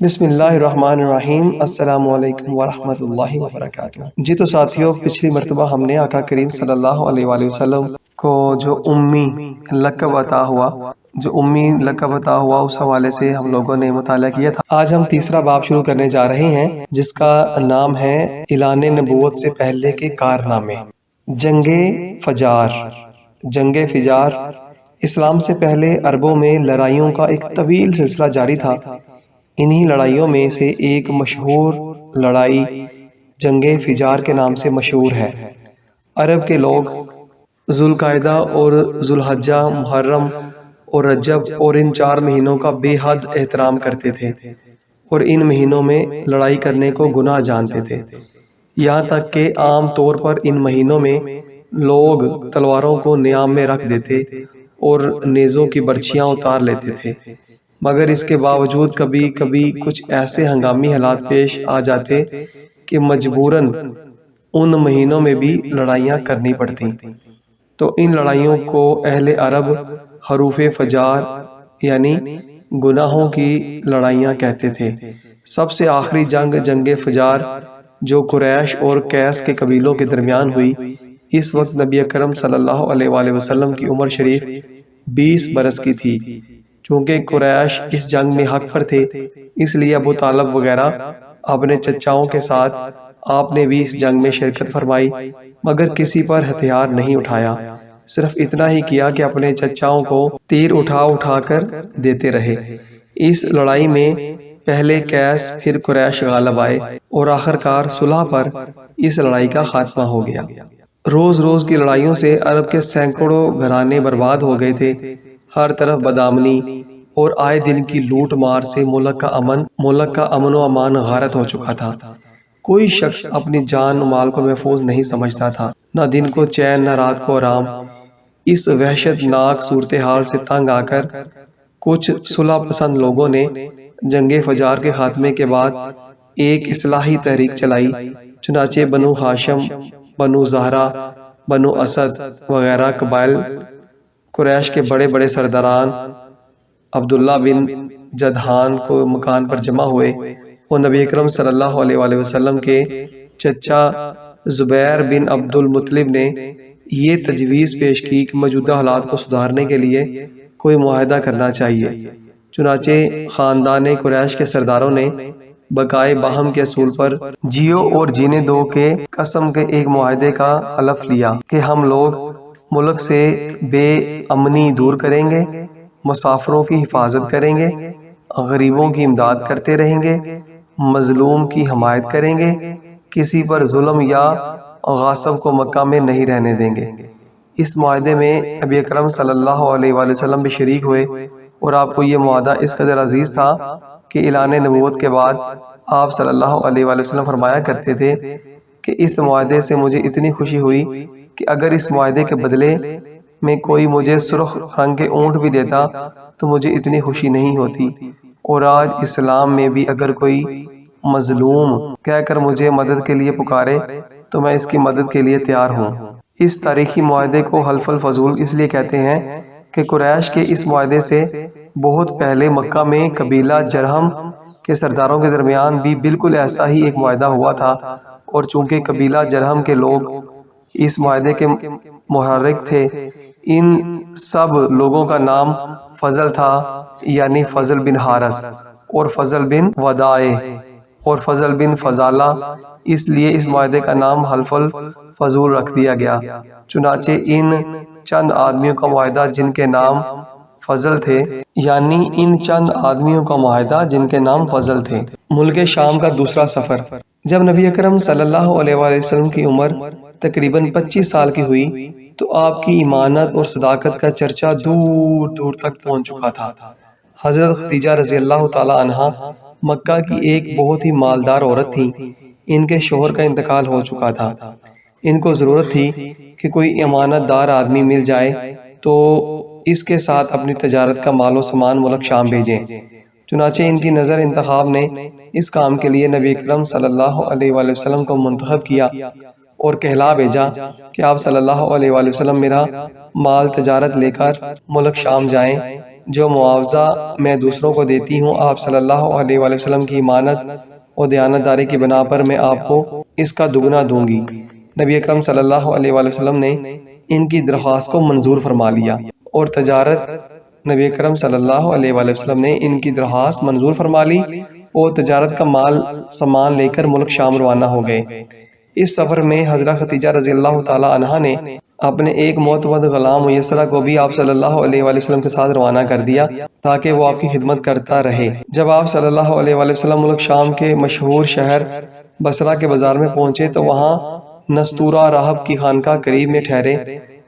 بسم اللہ الرحمن الرحیم۔ السلام علیکم ورحمۃ اللہ وبرکاتہ۔ جی تو ساتھیوں، پچھلی مرتبہ ہم نے آقا کریم صلی اللہ علیہ وآلہ وسلم کو جو امی لقب عطا ہوا اس حوالے سے ہم لوگوں نے مطالعہ کیا تھا۔ آج ہم تیسرا باب شروع کرنے جا رہے ہیں جس کا نام ہے اعلان نبوت سے پہلے کے کارنامے۔ جنگ فجار اسلام سے پہلے عربوں میں لڑائیوں کا ایک طویل سلسلہ جاری تھا۔ انہی لڑائیوں میں سے ایک مشہور لڑائی جنگ فجار کے نام سے مشہور ہے۔ عرب کے لوگ ذوالقعدہ اور ذوالحجہ، محرم اور رجب اور ان 4 مہینوں کا بے حد احترام کرتے تھے اور ان مہینوں میں لڑائی کرنے کو گناہ جانتے تھے، یہاں تک کہ عام طور پر ان مہینوں میں لوگ تلواروں کو نیام میں رکھ دیتے اور نیزوں کی برچھیاں اتار لیتے تھے، مگر اس کے باوجود کبھی کبھی کچھ ایسے ہنگامی حالات پیش آ جاتے کہ مجبوراً ان مہینوں میں بھی لڑائیاں کرنی پڑتی، تو ان لڑائیوں کو اہل عرب حروف فجار یعنی گناہوں کی لڑائیاں کہتے تھے۔ سب سے آخری جنگ فجار جو قریش اور قیس کے قبیلوں کے درمیان ہوئی، اس وقت نبی اکرم صلی اللہ علیہ وآلہ وسلم کی عمر شریف 20 برس کی تھی۔ چونکہ قریش اس جنگ میں حق پر تھے، اس لیے ابو طالب وغیرہ اپنے چچاؤں کے ساتھ آپ نے بھی اس جنگ میں شرکت فرمائی، مگر کسی پر ہتھیار نہیں اٹھایا، صرف اتنا ہی کیا کہ اپنے چچاؤں کو تیر اٹھا کر دیتے رہے۔ اس لڑائی میں پہلے قیس پھر قریش غالب آئے اور آخرکار صلح پر اس لڑائی کا خاتمہ ہو گیا۔ روز کی لڑائیوں سے عرب کے سینکڑوں گھرانے برباد ہو گئے تھے، ہر طرف بدامنی اور آئے دن کی لوٹ مار سے ملک کا امن و امان غارت ہو چکا تھا۔ کوئی شخص اپنی جان و مال کو محفوظ نہیں سمجھتا تھا، نہ دن کو چین نہ رات کو آرام۔ اس وحشت ناک صورتحال سے تنگ آ کر کچھ صلح پسند لوگوں نے جنگ فجار کے خاتمے کے بعد ایک اصلاحی تحریک چلائی، چنانچہ بنو ہاشم، بنو زہرہ، بنو اسد وغیرہ قبائل قریش کے بڑے سرداران عبداللہ بن جدعان کو مکان پر جمع ہوئے اور نبی اکرم صلی اللہ علیہ وآلہ وسلم کے چچا زبیر بن عبد المطلب نے یہ تجویز پیش کی کہ موجودہ حالات کو سدھارنے کے لیے کوئی معاہدہ کرنا چاہیے۔ چنانچہ خاندان قریش کے سرداروں نے بقائے باہم کے اصول پر جیو اور جینے دو کے قسم کے ایک معاہدے کا حلف لیا کہ ہم لوگ ملک سے بے امنی دور کریں گے، مسافروں کی حفاظت کریں گے، غریبوں کی امداد کرتے رہیں گے، مظلوم کی حمایت کریں گے، کسی پر ظلم یا غاصب کو مکہ میں نہیں رہنے دیں گے۔ اس معاہدے میں نبی اکرم صلی اللہ علیہ وآلہ وسلم بھی شریک ہوئے اور آپ کو یہ معاہدہ اس قدر عزیز تھا کہ اعلان نبوت کے بعد آپ صلی اللہ علیہ وآلہ وسلم فرمایا کرتے تھے کہ اس معاہدے سے مجھے اتنی خوشی ہوئی کہ اگر اس معاہدے کے بدلے میں کوئی مجھے سرخ رنگ کے اونٹ بھی دیتا تو مجھے اتنی خوشی نہیں ہوتی، اور آج اسلام میں بھی اگر کوئی مظلوم کہہ کر مجھے مدد کے لیے پکارے تو میں اس کی مدد کے لیے تیار ہوں۔ اس تاریخی معاہدے کو حلف الفضول اس لیے کہتے ہیں کہ قریش کے اس معاہدے سے بہت پہلے مکہ میں قبیلہ جرہم کے سرداروں کے درمیان بھی بالکل ایسا ہی ایک معاہدہ ہوا تھا، اور چونکہ قبیلہ جرہم کے لوگ اس معاہدے کے محرک تھے، ان سب لوگوں کا نام فضل تھا، یعنی فضل بن حارث اور فضل بن ودائع اور فضل بن فضالہ، اس لیے اس معاہدے کا نام حلف الفضول رکھ دیا گیا۔ چنانچہ ان چند آدمیوں کا معاہدہ جن کے نام فضل تھے ملک شام کا دوسرا سفر۔ جب نبی اکرم صلی اللہ علیہ وآلہ وسلم کی عمر تقریباً 25 سال کی ہوئی تو آپ کی ایمانت اور صداقت کا چرچا دور دور تک پہنچ چکا تھا۔ حضرت خدیجہ رضی اللہ تعالی عنہا مکہ کی ایک بہت ہی مالدار عورت تھی۔ ان کے شوہر کا انتقال ہو چکا تھا۔ ان کو ضرورت تھی کہ کوئی امانت دار آدمی مل جائے تو اس کے ساتھ اپنی تجارت کا مال و سامان ملک شام بھیجیں۔ چنانچہ ان کی نظر انتخاب نے اس کام کے لیے نبی اکرم صلی اللہ علیہ وآلہ وسلم کو منتخب کیا اور کہلا بھیجا کہ آپ صلی اللہ علیہ وآلہ وسلم میرا مال تجارت لے کر ملک شام جائیں، جو معاوضہ میں دوسروں کو دیتی ہوں آپ صلی اللہ علیہ وآلہ وسلم کی امانت اور دیانتداری کی بنا پر میں آپ کو اس کا دگنا دوں گی۔ نبی اکرم صلی اللہ علیہ وآلہ وسلم نے ان کی درخواست کو منظور فرما لیا اور نبی اکرم صلی اللہ علیہ وآلہ وسلم نے ان کی درخواست منظور فرما لی اور تجارت کا مال سامان لے کر ملک شام روانہ ہو گئے۔ اس سفر میں حضرت خدیجہ رضی اللہ تعالی عنہا نے اپنے ایک معتمد غلام میسرہ کو بھی آپ صلی اللہ علیہ وآلہ وسلم کے ساتھ روانہ کر دیا تاکہ وہ آپ کی خدمت کرتا رہے۔ جب آپ صلی اللہ علیہ وآلہ وسلم ملک شام کے مشہور شہر بصرہ کے بازار میں پہنچے تو وہاں نستورہ راہب کی خانقاہ قریب میں ٹھہرے۔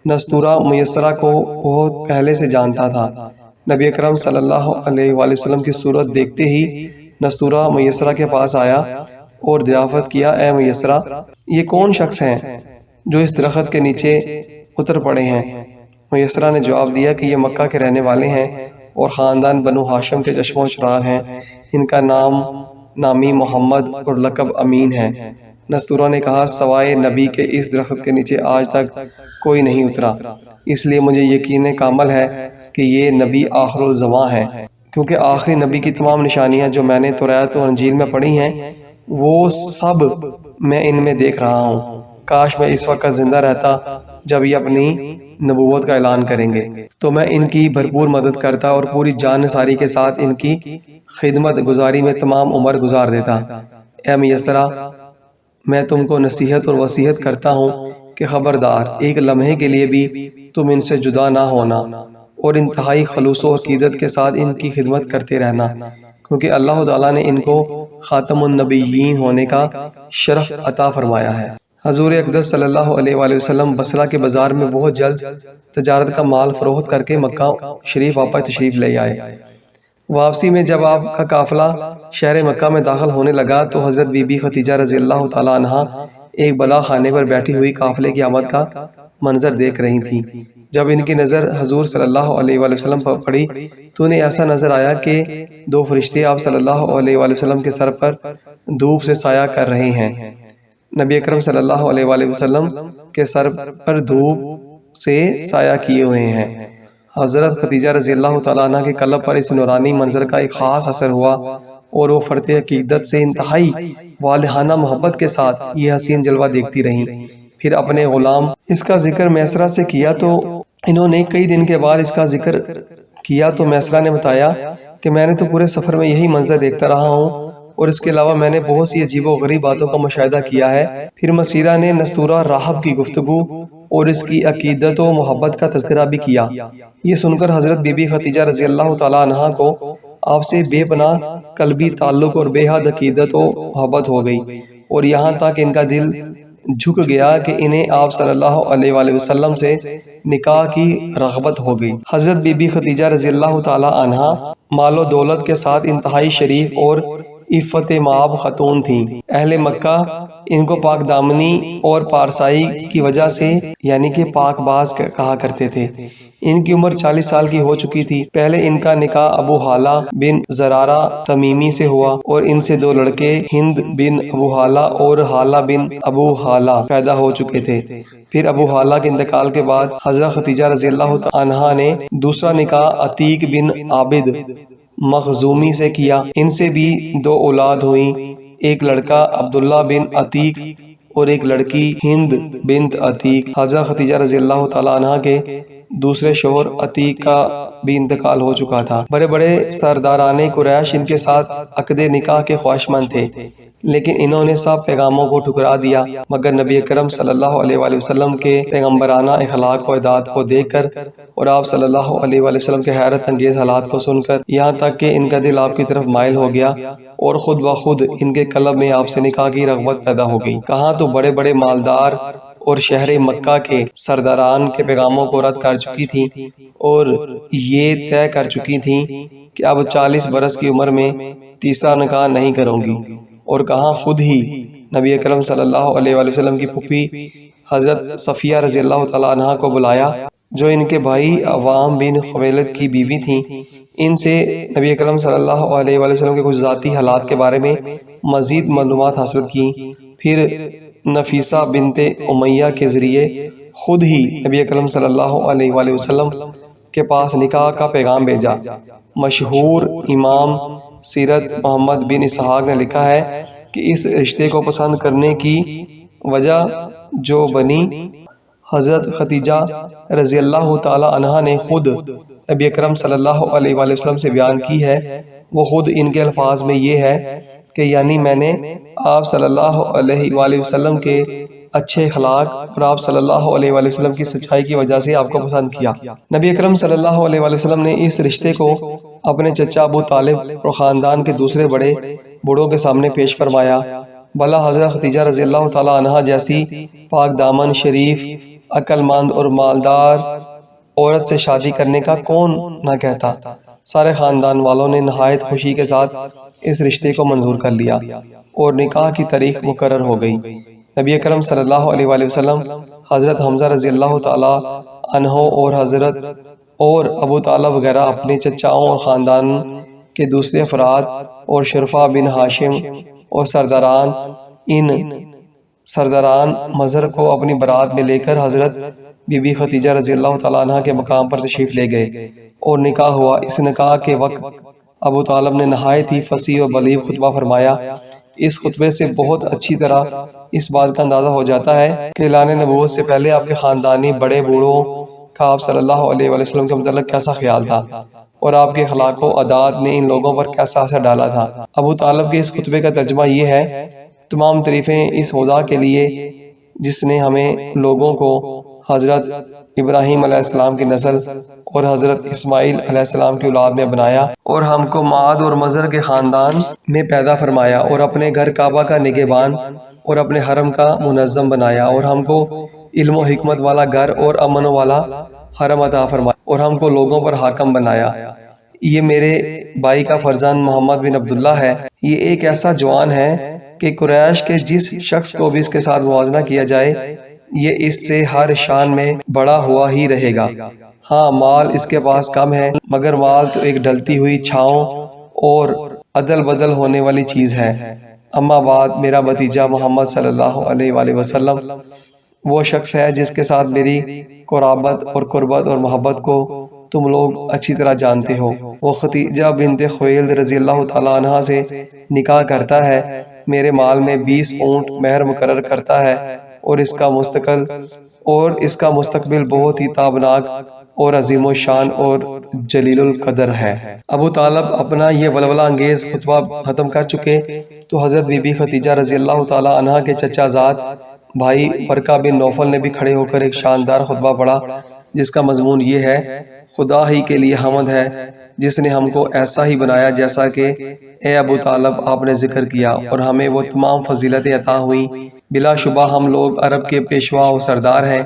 نستورہ میسرہ کو بہت پہلے سے جانتا تھا۔ نبی اکرم صلی اللہ علیہ وآلہ وسلم کی صورت دیکھتے ہی نستورہ میسرہ کے پاس آیا اور دریافت کیا، اے میسرہ، یہ کون شخص ہیں جو اس درخت کے نیچے اتر پڑے ہیں؟ میسرہ نے جواب دیا کہ یہ مکہ کے رہنے والے ہیں اور خاندان بنو ہاشم کے چشم و چراغ ہیں۔ ان کا نامی محمد اور لقب امین ہے۔ نستورہ نے کہا، سوائے نبی کے اس درخت کے نیچے آج تک کوئی نہیں اترا، اس لیے مجھے یقین کامل ہے کہ یہ نبی آخر الزماں ہے، کیونکہ آخری نبی کی تمام نشانیاں جو میں نے توریت و انجیل میں پڑھی ہیں وہ سب میں ان میں دیکھ رہا ہوں۔ کاش میں اس وقت زندہ رہتا جب یہ اپنی نبوت کا اعلان کریں گے، تو میں ان کی بھرپور مدد کرتا اور پوری جان نثاری کے ساتھ ان کی خدمت گزاری میں تمام عمر گزار دیتا۔ اے میسرہ، میں تم کو نصیحت اور وصیت کرتا ہوں کہ خبردار ایک لمحے کے لیے بھی تم ان سے جدا نہ ہونا اور انتہائی خلوص و عقیدت کے ساتھ ان کی خدمت کرتے رہنا، کیونکہ اللہ تعالیٰ نے ان کو خاتم النبیین ہونے کا شرف عطا فرمایا ہے۔ حضور اقدس صلی اللہ علیہ وآلہ وسلم بصرہ کے بازار میں بہت جلد تجارت کا مال فروخت کر کے مکہ شریف واپس تشریف لے آئے۔ واپسی میں جب آپ کا قافلہ شہر مکہ میں داخل ہونے لگا تو حضرت بی بی خدیجہ رضی اللہ تعالی عنہا ایک بلا خانے پر بیٹھی ہوئی قافلے کی آمد کا منظر دیکھ رہی تھی۔ جب ان کی نظر حضور صلی اللہ علیہ وآلہ وسلم پر پڑی تو انہیں ایسا نظر آیا کہ دو فرشتے آپ صلی اللہ علیہ وآلہ وسلم کے سر پر دھوپ سے سایہ کر رہے ہیں۔ نبی اکرم صلی اللہ علیہ وآلہ وسلم کے سر پر دھوپ سے سایہ کیے ہوئے ہیں۔ حضرت خدیجہ رضی اللہ تعالیٰ عنہ کے قلب پر اس نورانی منظر کا ایک خاص اثر ہوا اور وہ فرط عقیدت سے انتہائی والہانہ محبت کے ساتھ یہ حسین جلوہ دیکھتی رہیں۔ پھر اپنے غلام اس کا ذکر میسرہ سے کیا تو انہوں نے کئی دن کے بعد اس کا ذکر کیا تو میسرہ نے بتایا کہ میں نے تو پورے سفر میں یہی منظر دیکھتا رہا ہوں اور اس کے علاوہ میں نے بہت سی عجیب و غریب باتوں کا مشاہدہ کیا ہے۔ پھر مسیرہ نے نستورہ راہب کی گفتگو اور اس کی عقیدت و محبت کا تذکرہ بھی کیا۔ یہ سن کر حضرت بی بی خدیجہ رضی اللہ تعالیٰ عنہا کو آپ سے بے پناہ قلبی تعلق اور بے حد عقیدت و محبت ہو گئی اور یہاں تک ان کا دل جھک گیا کہ انہیں آپ صلی اللہ علیہ وآلہ وسلم سے نکاح کی رغبت ہو گئی۔ حضرت بی بی خدیجہ رضی اللہ تعالیٰ عنہا مال و دولت کے ساتھ انتہائی شریف اور عفت مآب خاتون تھیں۔ اہل مکہ ان کو پاک دامنی اور پارسائی کی وجہ سے یعنی کہ پاک باز کہا کرتے تھے۔ ان کی عمر 40 سال کی ہو چکی تھی۔ پہلے ان کا نکاح ابو حالہ بن زرارہ تمیمی سے ہوا اور ان سے دو لڑکے ہند بن ابو حالہ اور حالہ بن ابو حالہ پیدا ہو چکے تھے۔ پھر ابو حالہ کے انتقال کے بعد حضرت خدیجہ رضی اللہ عنہا نے دوسرا نکاح عتیق بن عابد مخزومی سے کیا۔ ان سے بھی دو اولاد ہوئیں، ایک لڑکا عبداللہ بن عتیق اور ایک لڑکی ہند بنت عتیق۔ حضرت خدیجہ رضی اللہ تعالیٰ عنہ کے دوسرے شوہر عتیق کا بھی انتقال ہو چکا تھا۔ بڑے بڑے سرداران قریش ان کے ساتھ عقد نکاح کے خواہشمند تھے، لیکن انہوں نے سب پیغاموں کو ٹھکرا دیا مگر نبی اکرم صلی اللہ علیہ وآلہ وسلم کے پیغمبرانہ اخلاق و اعداد کو دیکھ کر اور آپ صلی اللہ علیہ وآلہ وسلم کے حیرت انگیز حالات کو سن کر، یہاں تک کہ ان کا دل آپ کی طرف مائل ہو گیا اور خود بخود ان کے قلب میں آپ سے نکاح کی رغبت پیدا ہو گئی۔ کہاں تو بڑے بڑے مالدار اور شہر مکہ کے سرداران کے پیغاموں کو رد کر چکی تھیں اور یہ طے کر چکی تھیں کہ اب 40 برس کی عمر میں تیسرا نکاح نہیں کروں گی، اور کہاں خود ہی نبی اکرم صلی اللہ علیہ وآلہ وسلم کی پھوپھی حضرت صفیہ رضی اللہ تعالیٰ عنہا کو بلایا جو ان کے بھائی عوام بن خویلد کی بیوی تھیں۔ ان سے نبی اکرم صلی اللہ علیہ وآلہ وسلم کے کچھ ذاتی حالات کے بارے میں مزید معلومات حاصل کی۔ پھر نفیسہ بنت امیہ کے ذریعے خود ہی نبی اکرم صلی اللہ علیہ وآلہ وسلم کے پاس نکاح کا پیغام بھیجا۔ مشہور امام سیرت محمد بن اسحاق نے لکھا ہے کہ اس رشتے کو پسند کرنے کی وجہ جو بنی حضرت خدیجہ رضی اللہ تعالی عنہا نے خود نبی اکرم صلی اللہ علیہ وآلہ وسلم سے بیان کی ہے، وہ خود ان کے الفاظ میں یہ ہے کہ یعنی میں نے آپ صلی اللہ علیہ وآلہ وسلم کے اچھے اخلاق اور آپ صلی اللہ علیہ وآلہ وسلم کی سچائی کی وجہ سے آپ کو پسند کیا۔ نبی اکرم صلی اللہ علیہ وآلہ وسلم نے اس رشتے کو اپنے چچا ابو طالب اور خاندان کے دوسرے بڑے بڑوں کے سامنے پیش فرمایا۔ بھلا حضرت خدیجہ رضی اللہ تعالیٰ عنہا جیسی پاک دامن، شریف، عقل مند اور مالدار عورت سے شادی کرنے کا کون نہ کہتا۔ سارے خاندان والوں نے نہایت خوشی کے ساتھ اس رشتے کو منظور کر لیا اور نکاح کی تاریخ مقرر ہو گئی۔ نبی اکرم صلی اللہ علیہ وآلہ وسلم، حضرت حمزہ رضی اللہ تعالیٰ عنہ اور ابو طالب وغیرہ اپنے چچاؤں اور خاندان کے دوسرے افراد اور شرفا بن ہاشم اور سرداران مظہر کو اپنی برات میں لے کر حضرت بی بی خدیجہ رضی اللہ تعالیٰ عنہ کے مقام پر تشریف لے گئے اور نکاح ہوا۔ اس نکاح کے وقت ابو طالب نے نہایت ہی فصیح اور بلیغ خطبہ فرمایا۔ اس خطبے سے بہت اچھی طرح اس بات کا اندازہ ہو جاتا ہے کہ اعلان نبوت سے پہلے آپ کے خاندانی بڑے بوڑھوں کا آپ صلی اللہ علیہ وآلہ وسلم کے متعلق کیسا خیال تھا اور آپ کے اخلاق و عادات نے ان لوگوں پر کیسا اثر ڈالا تھا۔ ابو طالب کے اس خطبے کا ترجمہ یہ ہے: تمام تعریفیں اس خدا کے لیے جس نے ہمیں لوگوں کو حضرت ابراہیم علیہ السلام کی نسل اور حضرت اسماعیل علیہ السلام کی اولاد میں بنایا اور ہم کو معاد اور مظہر کے خاندان میں پیدا فرمایا اور اپنے گھر کعبہ کا نگہبان اور اپنے حرم کا منظم بنایا اور ہم کو علم و حکمت والا گھر اور امن والا حرم عطا فرمایا اور ہم کو لوگوں پر حاکم بنایا۔ یہ میرے بھائی کا فرزند محمد بن عبداللہ ہے۔ یہ ایک ایسا جوان ہے کہ قریش کے جس شخص کو بھی اس کے ساتھ موازنہ کیا جائے یہ اس سے ہر شان میں بڑا ہوا ہی رہے گا۔ ہاں، مال اس کے پاس کم ہے مگر مال تو ایک ڈھلتی ہوئی چھاؤں اور عدل بدل ہونے والی چیز ہے۔ اما بعد، میرا بھتیجا محمد صلی اللہ علیہ وآلہ وسلم وہ شخص ہے جس کے ساتھ میری قرابت اور قربت اور محبت کو تم لوگ اچھی طرح جانتے ہو۔ وہ خدیجہ بنت خویلد رضی اللہ تعالیٰ عنہ سے نکاح کرتا ہے، میرے مال میں 20 اونٹ مہر مقرر کرتا ہے اور اس کا مستقبل بہت ہی تابناک اور عظیم الشان اور جلیل القدر ہے۔ ابو طالب اپنا یہ ولولہ انگیز خطبہ ختم کر چکے تو حضرت بی بی خدیجہ رضی اللہ تعالیٰ عنہ کے چچا زاد بھائی ورقہ بن نوفل نے بھی کھڑے ہو کر ایک شاندار خطبہ پڑھا جس کا مضمون یہ ہے: خدا ہی کے لیے حمد ہے جس نے ہم کو ایسا ہی بنایا جیسا کہ اے ابو طالب آپ نے ذکر کیا اور ہمیں وہ تمام فضیلتیں عطا ہوئیں۔ بلا شبہ ہم لوگ عرب کے پیشوا و سردار ہیں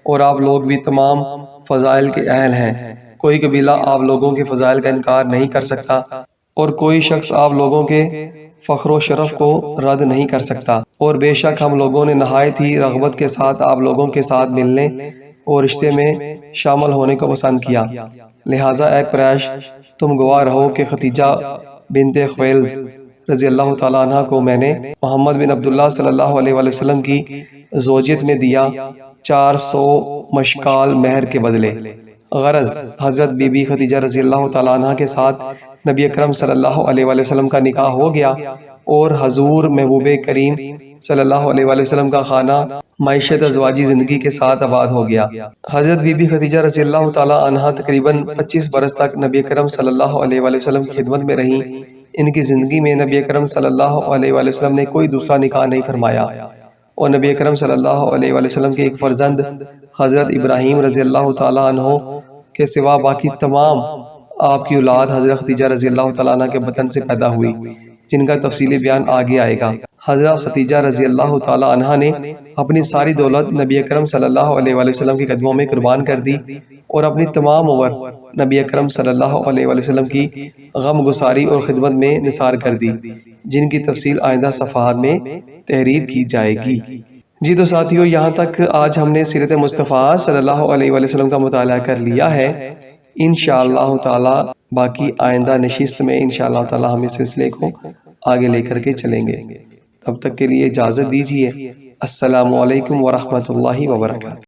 اور آپ لوگ بھی تمام فضائل کے اہل ہیں۔ کوئی قبیلہ آپ لوگوں کے فضائل کا انکار نہیں کر سکتا اور کوئی شخص آپ لوگوں کے فخر و شرف کو رد نہیں کر سکتا، اور بے شک ہم لوگوں نے نہایت ہی رغبت کے ساتھ آپ لوگوں کے ساتھ ملنے اور رشتے میں شامل ہونے کو پسند کیا۔ لہٰذا اے قریش، تم گواہ رہو کہ خدیجہ بنت خویلد رضی اللہ تعالیٰ عنہ کو میں نے محمد بن عبداللہ صلی اللہ علیہ وآلہ وسلم کی زوجیت میں دیا 400 مشکال مہر کے بدلے۔ غرض، حضرت بی بی خدیجہ رضی اللہ تعالیٰ عنہ کے ساتھ نبی اکرم صلی اللہ علیہ وآلہ وسلم کا نکاح ہو گیا اور حضور محبوب کریم صلی اللہ علیہ وآلہ وسلم کا خانہ معیشت ازواجی زندگی کے ساتھ آباد ہو گیا۔ حضرت بی بی خدیجہ رضی اللہ تعالیٰ عنہ تقریباً 25 برس تک نبی اکرم صلی اللہ علیہ وآلہ وسلم کی خدمت میں رہیں۔ ان کی زندگی میں نبی اکرم صلی اللہ علیہ وآلہ وسلم نے کوئی دوسرا نکاح نہیں فرمایا اور نبی اکرم صلی اللہ علیہ وآلہ وسلم کے ایک فرزند حضرت ابراہیم رضی اللہ تعالیٰ عنہ کے سوا باقی تمام آپ کی اولاد حضرت خدیجہ رضی اللہ تعالیٰ عنہ کے بطن سے پیدا ہوئی، جن کا تفصیلی بیان آگے آئے گا۔ حضرت خدیجہ رضی اللہ تعالیٰ عنہ نے اپنی ساری دولت نبی اکرم صلی اللہ علیہ وآلہ وسلم کے قدموں میں قربان کر دی اور اپنی تمام عمر نبی اکرم صلی اللہ علیہ وآلہ وسلم کی غم گساری اور خدمت میں نثار کر دی، جن کی تفصیل آئندہ صفحات میں تحریر کی جائے گی۔ جی تو ساتھیو، یہاں تک آج ہم نے سیرت مصطفیٰ صلی اللہ علیہ وآلہ وسلم کا مطالعہ کر لیا ہے۔ انشاءاللہ تعالی باقی آئندہ نشست میں انشاءاللہ تعالی ہم اس سلسلے کو آگے لے کر کے چلیں گے۔ تب تک کے لیے اجازت دیجیے۔ السلام علیکم ورحمۃ اللہ وبرکاتہ۔